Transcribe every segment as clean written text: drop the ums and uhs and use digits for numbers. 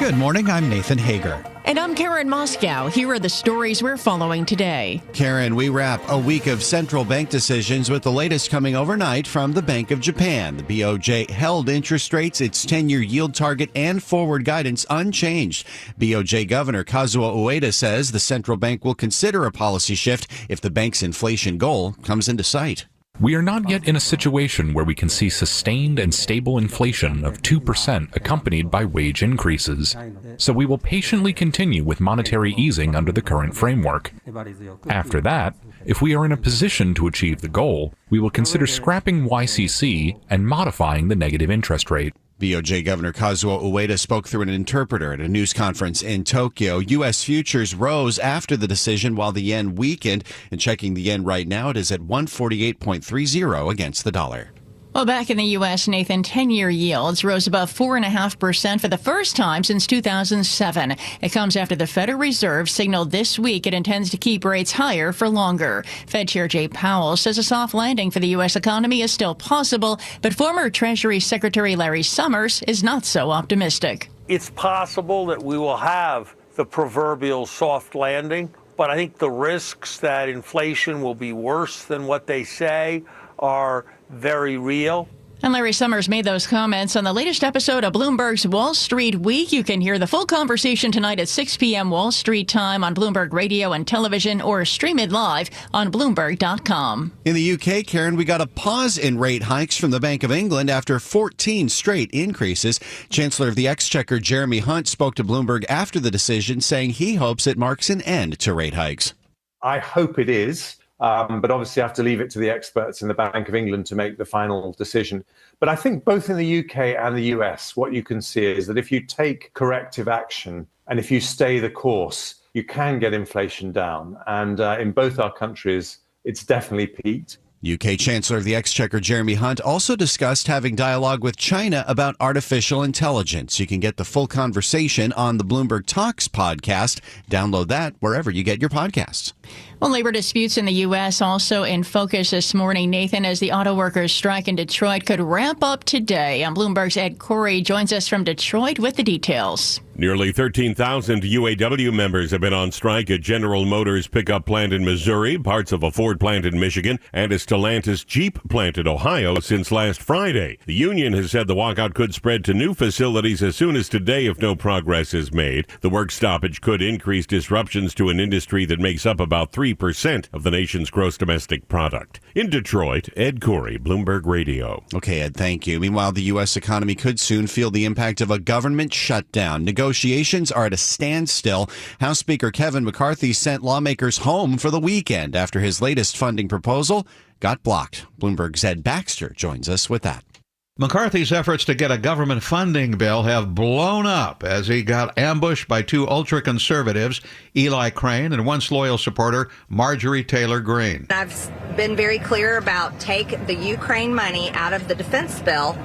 Good morning, I'm Nathan Hager. And I'm Karen Moscow. Here are the stories we're following today. Karen, we wrap a week of central bank decisions with the latest coming overnight from the Bank of Japan. The BOJ held interest rates, its 10-year yield target, and forward guidance unchanged. BOJ Governor Kazuo Ueda says the central bank will consider a policy shift if the bank's inflation goal comes into sight. We are not yet in a situation where we can see sustained and stable inflation of 2% accompanied by wage increases. So we will patiently continue with monetary easing under the current framework. After that, if we are in a position to achieve the goal, we will consider scrapping YCC and modifying the negative interest rate. BOJ Governor Kazuo Ueda spoke through an interpreter at a news conference in Tokyo. U.S. futures rose after the decision while the yen weakened. And checking the yen right now, it is at 148.30 against the dollar. Well, back in the U.S., Nathan, 10-year yields rose above 4.5% for the first time since 2007. It comes after the Federal Reserve signaled this week it intends to keep rates higher for longer. Fed Chair Jay Powell says a soft landing for the U.S. economy is still possible, but former Treasury Secretary Larry Summers is not so optimistic. It's possible that we will have the proverbial soft landing, but I think the risks that inflation will be worse than what they say are very real. And Larry Summers made those comments on the latest episode of Bloomberg's Wall Street Week. You can hear the full conversation tonight at 6 p.m. Wall Street time on Bloomberg Radio and Television, or stream it live on Bloomberg.com. In the UK, Karen, we got a pause in rate hikes from the Bank of England after 14 straight increases. Chancellor of the Exchequer Jeremy Hunt spoke to Bloomberg after the decision, saying he hopes it marks an end to rate hikes. I hope it is. But obviously I have to leave it to the experts in the Bank of England to make the final decision. But I think both in the UK and the US, what you can see is that if you take corrective action and if you stay the course, you can get inflation down. And in both our countries, it's definitely peaked. UK Chancellor of the Exchequer Jeremy Hunt also discussed having dialogue with China about artificial intelligence. You can get the full conversation on the Bloomberg Talks podcast. Download that wherever you get your podcasts. Well, labor disputes in the U.S. also in focus this morning, Nathan, as the Autoworkers strike in Detroit could ramp up today. On Bloomberg's Ed Corey joins us from Detroit with the details. Nearly 13,000 UAW members have been on strike at General Motors pickup plant in Missouri, parts of a Ford plant in Michigan, and a Stellantis Jeep plant in Ohio since last Friday. The union has said the walkout could spread to new facilities as soon as today if no progress is made. The work stoppage could increase disruptions to an industry that makes up about 3% of the nation's gross domestic product. In Detroit, Ed Corey, Bloomberg Radio. Okay, Ed, thank you. Meanwhile, the U.S. economy could soon feel the impact of a government shutdown. Negotiations are at a standstill. House Speaker Kevin McCarthy sent lawmakers home for the weekend after his latest funding proposal got blocked. Bloomberg's Ed Baxter joins us with that. McCarthy's efforts to get a government funding bill have blown up as he got ambushed by two ultra-conservatives, Eli Crane and once loyal supporter Marjorie Taylor Greene. I've been very clear about take the Ukraine money out of the defense bill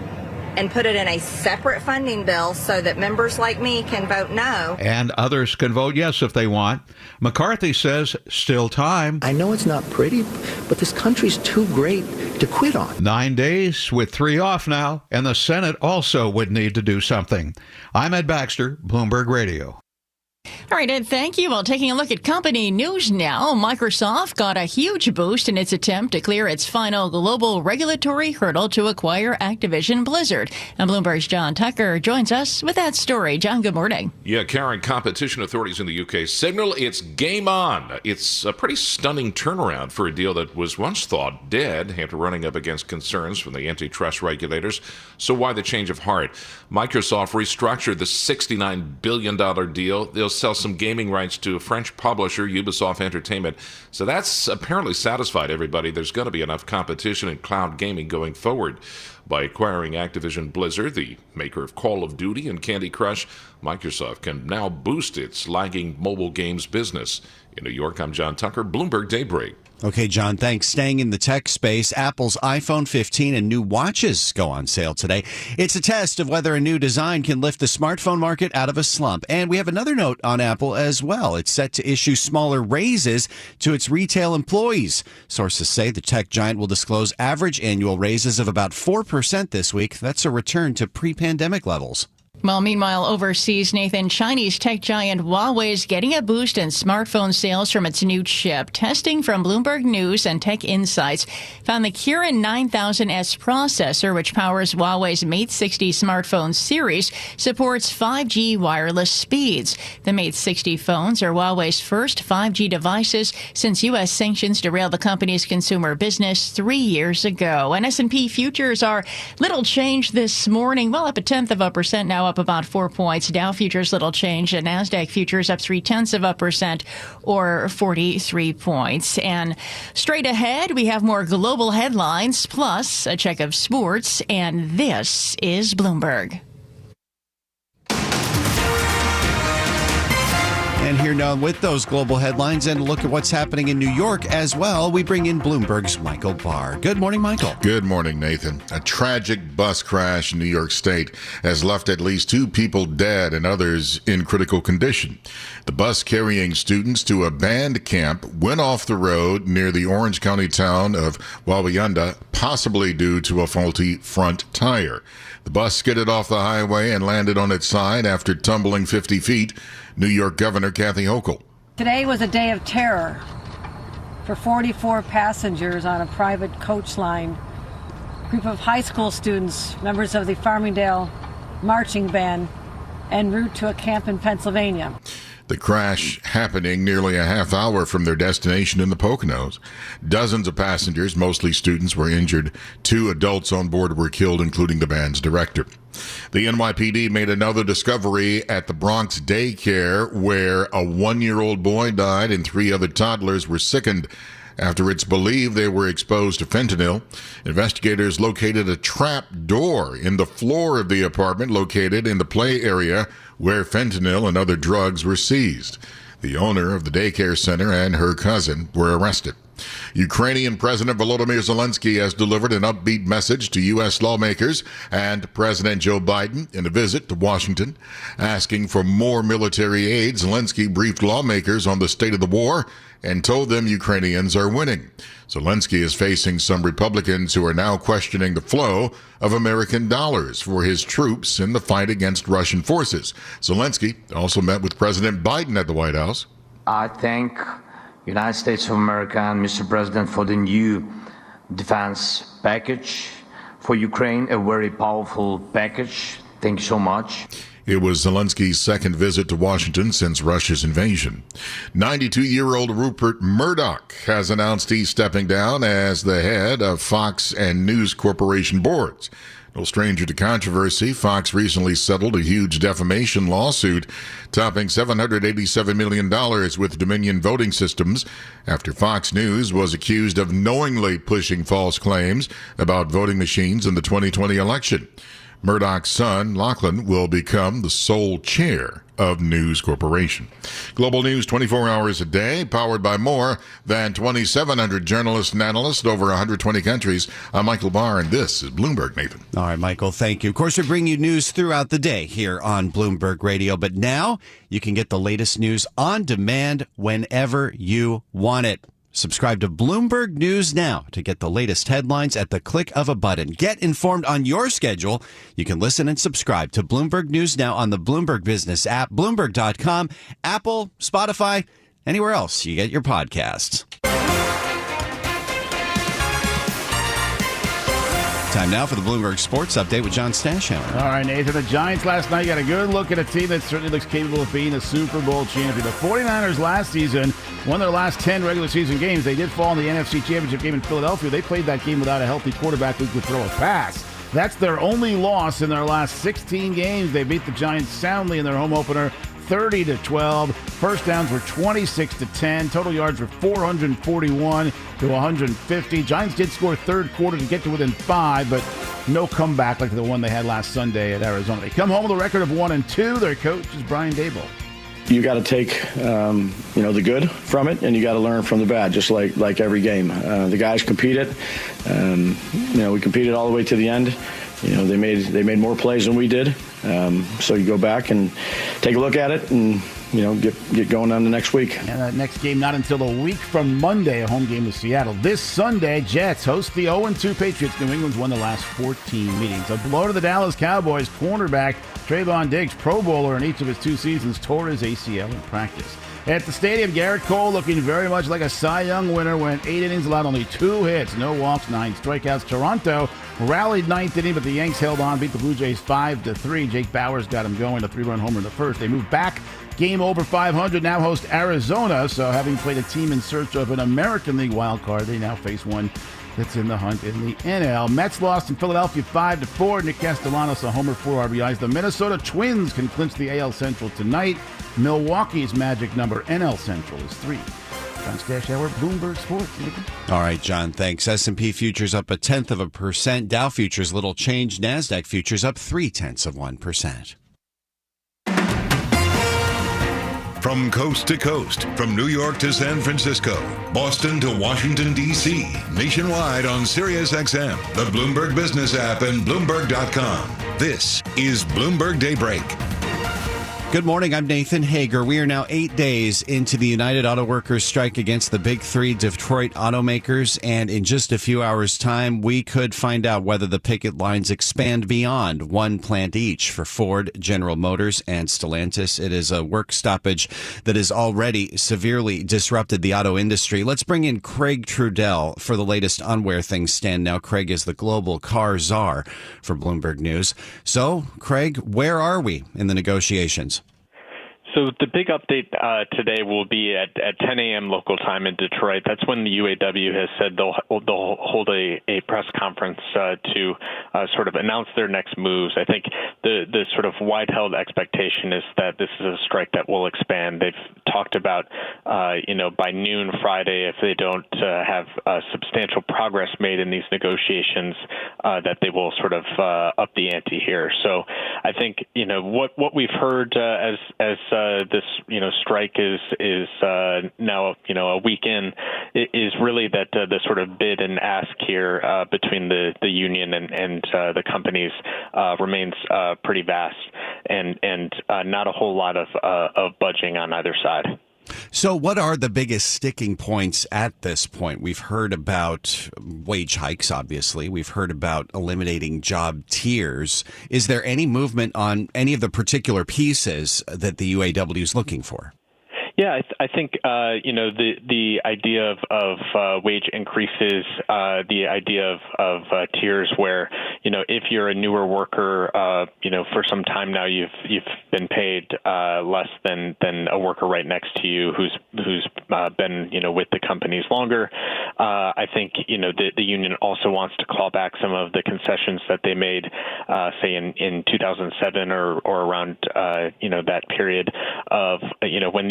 and put it in a separate funding bill so that members like me can vote no. And others can vote yes if they want. McCarthy says still time. I know it's not pretty, but this country's too great to quit on. 9 days with 3 off now, and the Senate also would need to do something. I'm Ed Baxter, Bloomberg Radio. All right, Ed, thank you. Well, taking a look at company news now, Microsoft got a huge boost in its attempt to clear its final global regulatory hurdle to acquire Activision Blizzard. And Bloomberg's John Tucker joins us with that story. John, good morning. Yeah, Karen, competition authorities in the UK signal it's game on. It's a pretty stunning turnaround for a deal that was once thought dead after running up against concerns from the antitrust regulators. So why the change of heart? Microsoft restructured the $69 billion deal. They'll sell some gaming rights to a French publisher, Ubisoft Entertainment. So that's apparently satisfied everybody. There's going to be enough competition in cloud gaming going forward. By acquiring Activision Blizzard, the maker of Call of Duty and Candy Crush, Microsoft can now boost its lagging mobile games business. In New York, I'm John Tucker, Bloomberg Daybreak. Okay, John, thanks. Staying in the tech space, Apple's iPhone 15 and new watches go on sale today. It's a test of whether a new design can lift the smartphone market out of a slump. And we have another note on Apple as well. It's set to issue smaller raises to its retail employees. Sources say the tech giant will disclose average annual raises of about 4% this week. That's a return to pre-pandemic levels. Well, meanwhile, overseas, Nathan, Chinese tech giant Huawei is getting a boost in smartphone sales from its new chip. Testing from Bloomberg News and Tech Insights found the Kirin 9000S processor, which powers Huawei's Mate 60 smartphone series, supports 5G wireless speeds. The Mate 60 phones are Huawei's first 5G devices since U.S. sanctions derailed the company's consumer business 3 years ago. And S&P futures are little change this morning, well, up 0.1% now, up about 4 points. Dow futures little change. And NASDAQ futures up 0.3% or 43 points. And straight ahead, we have more global headlines, plus a check of sports. And this is Bloomberg. And here now with those global headlines and look at what's happening in New York as well, we bring in Bloomberg's Michael Barr. Good morning, Michael. Good morning, Nathan. A tragic bus crash in New York State has left at least 2 people dead and others in critical condition. The bus carrying students to a band camp went off the road near the Orange County town of Wawayanda, possibly due to a faulty front tire. The bus skidded off the highway and landed on its side after tumbling 50 feet. New York Governor Kathy Hochul. Today was a day of terror for 44 passengers on a private coach line. A group of high school students, members of the Farmingdale marching band, en route to a camp in Pennsylvania. The crash happening nearly a half hour from their destination in the Poconos. Dozens of passengers, mostly students, were injured. 2 adults on board were killed, including the band's director. The NYPD made another discovery at the Bronx daycare where a 1-year-old boy died and 3 other toddlers were sickened after it's believed they were exposed to fentanyl. Investigators located a trap door in the floor of the apartment located in the play area where fentanyl and other drugs were seized. The owner of the daycare center and her cousin were arrested. Ukrainian President Volodymyr Zelensky has delivered an upbeat message to U.S. lawmakers and President Joe Biden in a visit to Washington. Asking for more military aid, Zelensky briefed lawmakers on the state of the war and told them Ukrainians are winning. Zelensky is facing some Republicans who are now questioning the flow of American dollars for his troops in the fight against Russian forces. Zelensky also met with President Biden at the White House. I thank United States of America and Mr. President for the new defense package for Ukraine, a very powerful package. Thank you so much. It was Zelensky's second visit to Washington since Russia's invasion. 92-year-old Rupert Murdoch has announced he's stepping down as the head of Fox and News Corporation boards. No stranger to controversy, Fox recently settled a huge defamation lawsuit topping $787 million with Dominion Voting Systems after Fox News was accused of knowingly pushing false claims about voting machines in the 2020 election. Murdoch's son, Lachlan, will become the sole chair of News Corporation. Global news 24 hours a day, powered by more than 2,700 journalists and analysts in over 120 countries. I'm Michael Barr, and this is Bloomberg, Nathan. All right, Michael, thank you. Of course, we bring you news throughout the day here on Bloomberg Radio, but now you can get the latest news on demand whenever you want it. Subscribe to Bloomberg News now to get the latest headlines at the click of a button. Get informed on your schedule. You can listen and subscribe to Bloomberg News now on the Bloomberg Business app, Bloomberg.com, Apple, Spotify, anywhere else you get your podcasts. Time now for the Bloomberg Sports Update with John Stashhammer. All right, Nathan. The Giants last night got a good look at a team that certainly looks capable of being a Super Bowl champion. The 49ers last season won their last 10 regular season games. They did fall in the NFC Championship game in Philadelphia. They played that game without a healthy quarterback who could throw a pass. That's their only loss in their last 16 games. They beat the Giants soundly in their home opener, 30-12. First downs were 26-10. Total yards were 441 to 150. Giants did score third quarter to get to within 5, but no comeback like the one they had last Sunday at Arizona. They come home with a record of 1-2. Their coach is Brian Daboll. You got to take, the good from it, and you got to learn from the bad, just like every game. The guys competed. We competed all the way to the end. They made more plays than we did. So you go back and take a look at it, and get going on the next week. And that next game not until a week from Monday, a home game with Seattle. This Sunday, Jets host the 0-2 Patriots. New England's won the last 14 meetings. A blow to the Dallas Cowboys. Cornerback Trayvon Diggs, Pro Bowler in each of his 2 seasons, tore his ACL in practice. At the stadium, Garrett Cole looking very much like a Cy Young winner, went 8 innings, allowed only 2 hits, no walks, 9 strikeouts. Toronto rallied 9th inning, but the Yanks held on, beat the Blue Jays 5-3. Jake Bauers got him going, a 3-run homer in the first. They moved back, game over 500, now host Arizona. So having played a team in search of an American League wild card, they now face one that's in the hunt in the NL. Mets lost in Philadelphia 5-4. Nick Castellanos a homer, 4 RBIs. The Minnesota Twins can clinch the AL Central tonight. Milwaukee's magic number, NL Central, is 3. John Stash Hour, Bloomberg Sports. All right, John, thanks. S&P futures up 0.1%. Dow futures little change. NASDAQ futures up 0.3%. From coast to coast, from New York to San Francisco, Boston to Washington, D.C., nationwide on SiriusXM, the Bloomberg Business app, and Bloomberg.com. This is Bloomberg Daybreak. Good morning. I'm Nathan Hager. We are now 8 days into the United Autoworkers strike against the big 3 Detroit automakers, and in just a few hours' time, we could find out whether the picket lines expand beyond 1 plant each for Ford, General Motors, and Stellantis. It is a work stoppage that has already severely disrupted the auto industry. Let's bring in Craig Trudell for the latest on where things stand now. Craig is the global car czar for Bloomberg News. So, Craig, where are we in the negotiations? So the big update today will be at 10 a.m. local time in Detroit. That's when the UAW has said they'll hold a press conference to sort of announce their next moves. I think the sort of wide-held expectation is that this is a strike that will expand. They've talked about, by noon Friday, if they don't have substantial progress made in these negotiations, that they will sort of up the ante here. So I think, what we've heard as this strike is now a week in is really that the sort of bid and ask here between the union and the companies remains pretty vast and not a whole lot of budging on either side. So what are the biggest sticking points at this point? We've heard about wage hikes, obviously. We've heard about eliminating job tiers. Is there any movement on any of the particular pieces that the UAW is looking for? Yeah, I think the idea of wage increases, the idea of tiers where if you're a newer worker, for some time now you've been paid less than a worker right next to you who's been with the companies longer. I think the union also wants to claw back some of the concessions that they made, say in 2007 or around that period of when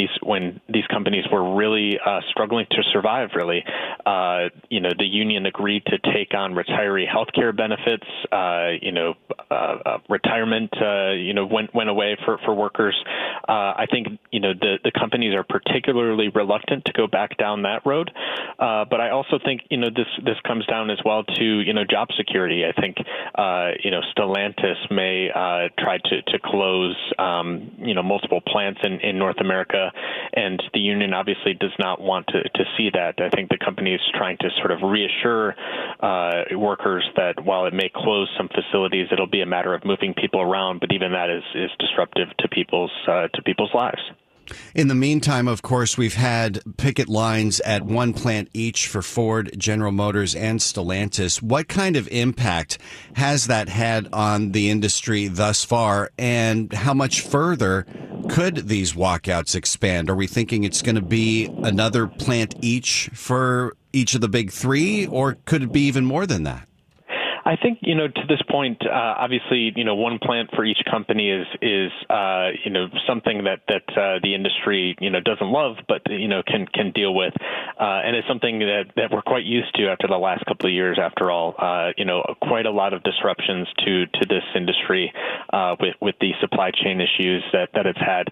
these companies were really struggling to survive. Really, the union agreed to take on retiree health care benefits. Retirement went away for workers. I think the companies are particularly reluctant to go back down that road. But I also think this comes down as well to job security. I think Stellantis may try to close multiple plants in North America, and the union obviously does not want to see that. I think the company is trying to sort of reassure workers that while it may close some facilities, it'll be a matter of moving people around, but even that is disruptive to people's lives. In the meantime, of course, we've had picket lines at 1 plant each for Ford, General Motors, and Stellantis. What kind of impact has that had on the industry thus far, and how much further could these walkouts expand? Are we thinking it's going to be another plant each for each of the big 3, or could it be even more than that? I think, to this point, obviously, 1 plant for each company is something that the industry, doesn't love, but, can deal with. And it's something that we're quite used to after the last couple of years, after all, quite a lot of disruptions to this industry with the supply chain issues that it's had.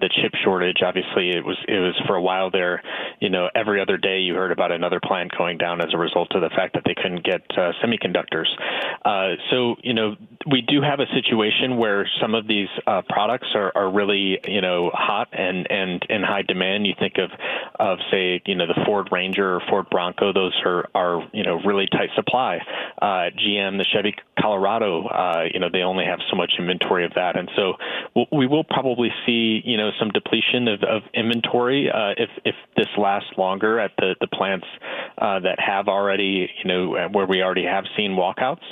The chip shortage, obviously, it was for a while there, every other day you heard about another plant going down as a result of the fact that they couldn't get semiconductors. workers. So, we do have a situation where some of these products are really, hot and in high demand. You think of say, the Ford Ranger or Ford Bronco. Those are really tight supply. GM, the Chevy Colorado, they only have so much inventory of that. And so we will probably see, some depletion of inventory if this lasts longer at the plants that have already, where we already have seen walkouts.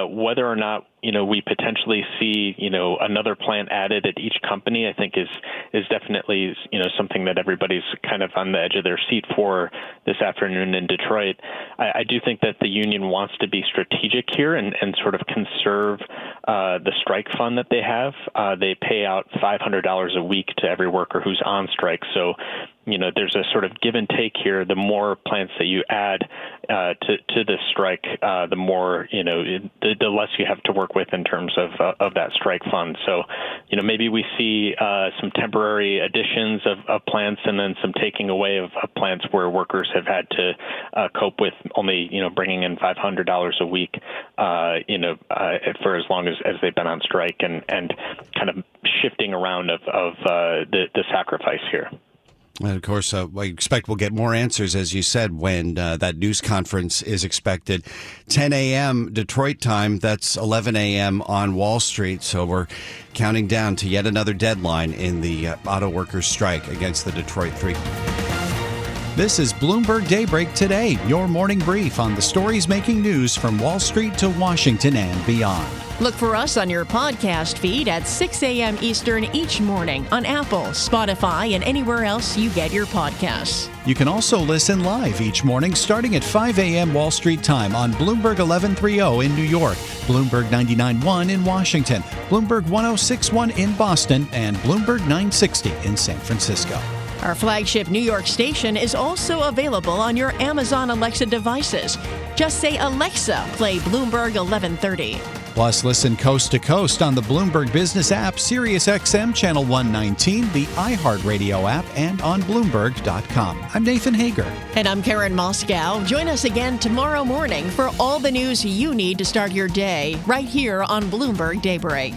Whether or not we potentially see another plant added at each company, I think is definitely something that everybody's kind of on the edge of their seat for this afternoon in Detroit. I do think that the union wants to be strategic here and sort of conserve the strike fund that they have. They pay out $500 a week to every worker who's on strike. So there's a sort of give and take here. The more plants that you add to this strike, the more the less you have to work with in terms of that strike fund. So maybe we see some temporary additions of plants and then some taking away of plants where workers have had to cope with only bringing in $500 a week for as long as they've been on strike and kind of shifting around of the sacrifice here. And of course, I expect we'll get more answers, as you said, when that news conference is expected. 10 a.m. Detroit time, that's 11 a.m. on Wall Street. So we're counting down to yet another deadline in the Autoworkers strike against the Detroit Three. This is Bloomberg Daybreak Today, your morning brief on the stories making news from Wall Street to Washington and beyond. Look for us on your podcast feed at 6 a.m. Eastern each morning on Apple, Spotify, and anywhere else you get your podcasts. You can also listen live each morning starting at 5 a.m. Wall Street time on Bloomberg 1130 in New York, Bloomberg 99.1 in Washington, Bloomberg 106.1 in Boston, and Bloomberg 960 in San Francisco. Our flagship New York station is also available on your Amazon Alexa devices. Just say, Alexa, play Bloomberg 1130. Plus, listen coast to coast on the Bloomberg Business app, Sirius XM Channel 119, the iHeartRadio app, and on Bloomberg.com. I'm Nathan Hager. And I'm Karen Moscow. Join us again tomorrow morning for all the news you need to start your day right here on Bloomberg Daybreak.